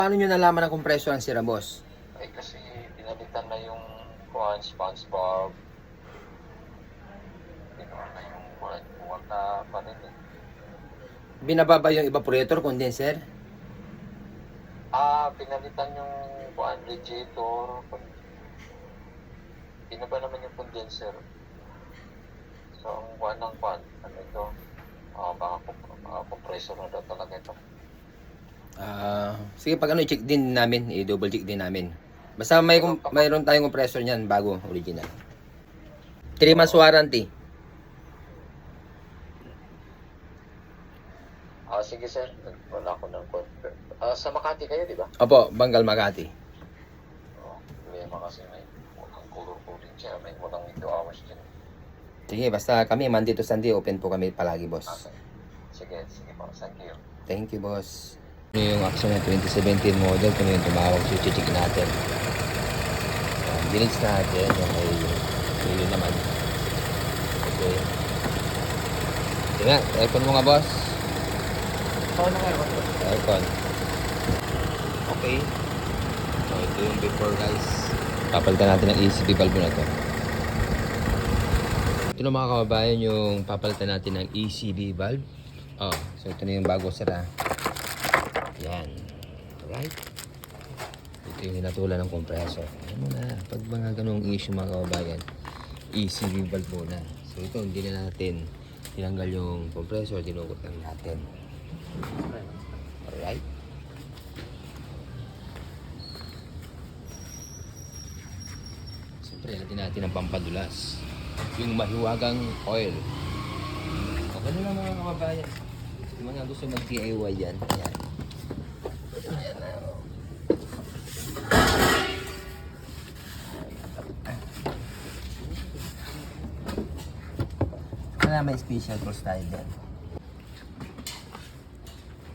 Paano nyo nalaman ang kompresor ang sira, boss? Ay kasi pinalitan na yung SpongeBob. Pinuha na yung buwan na pa rin eh. Binababa yung evaporator, condenser? Pinalitan yung radiator. Pinaba naman yung condenser. So, ang ano ito? Baka compressor na daw talaga ito. Sige, pag ano, i-check din namin, i-double check din namin. Basta mayroon tayong compressor niyan bago, original. 3 months warranty. Sige sir, wala ko ng confirm. Sa Makati kayo, di ba? Opo, Bengal, Makati. May kasi may walang color coding siya. May walang 2 hours din. Sige, basta kami, Monday to Sunday, open po kami palagi, boss. Okay. Sige po. Thank you. Thank you, boss. Ano yung Axon na 2017 model, kung yung tumawag, so check natin. Binits natin, yung may naman. Okay. Sige nga, aircon mo nga, boss. Aircon. Okay. So, ito yung before, guys. Papalitan natin ang ECP valve na to. Ito na mga kababayan yung papalitan natin ng ECB valve. So ito na yung bago sira. Yan. Alright. Ito yung hinatulan ng compressor. Ayan mo na. Pag mga ganong issue mga kababayan, ECB valve muna. So ito, hindi na natin tinanggal yung compressor, dinukot lang natin. Alright. Siyempre, natin ang pampadulas. Yung mahiwagang oil. Okay na lang mga kababayan. Yung mga gusto mag-DIY yan. Ayan. Ayan na. May special course tayo dyan.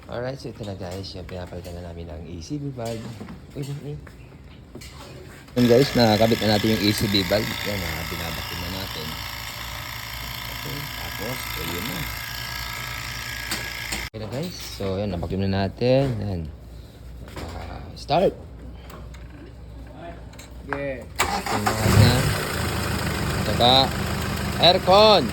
Alright, so ito na guys. Yung pinapalitan na namin ang ECB valve. Yun guys, nakakabit na natin yung ECB valve. Yan, binabakin na natin. Okay, tapos, so yun na. Okay na guys, so yan, nabakin na natin. Yan. Start! Yeah. Tingnan na. Saka, aircon!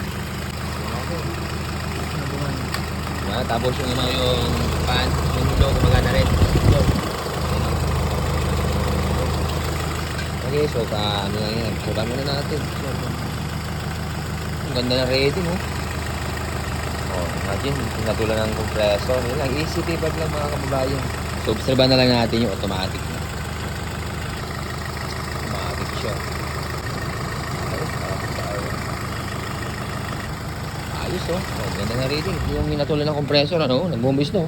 Tapos yung ano, yung fan, yung ulo, gumagana rin. Okay, so ano lang yan, suban muna natin. Ang ganda na rating, oh. Imagine, natulan ng compressor. Yun lang, easy valve lang mga kababayan. So, obserban na lang natin yung automatic na. Automatic siya. Ayos, oh. Ganda na rating. Yung natulan ng compressor, ano, nagbumbis, no?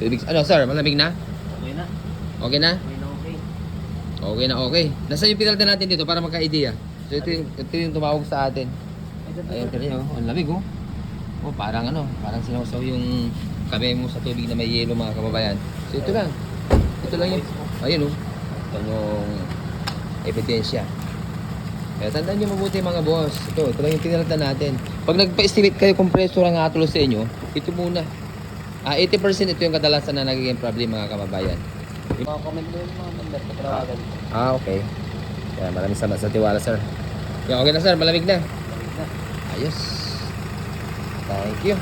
So, ano, sir, malamig na? Okay na. Okay na? Okay na okay. Okay na, okay. Nasaan yung pinalitan natin dito para magka-idea? So, ito yung tumawag sa atin. Ayun, kanina, oh. Ang lamig, oh. Oh, parang ano, parang sinawsaw yung kamay mo sa tubig na may yelo mga kababayan. So ito lang. Ito lang yung, ayun oh. Ito yung ebidensya. Kaya tandaan nyo mabuti mga boss. Ito lang yung pinalitan natin. Pag nagpa-estimate kayo compressor ang atulo sa inyo, ito muna. 80% ito yung kadalasan na nagiging problem mga kababayan. Comment mo yung mga number ko tawagan. Okay. Kaya maraming salamat sa tiwala sir. Okay na sir, malamig na. Malamig na. Ayos. Thank you.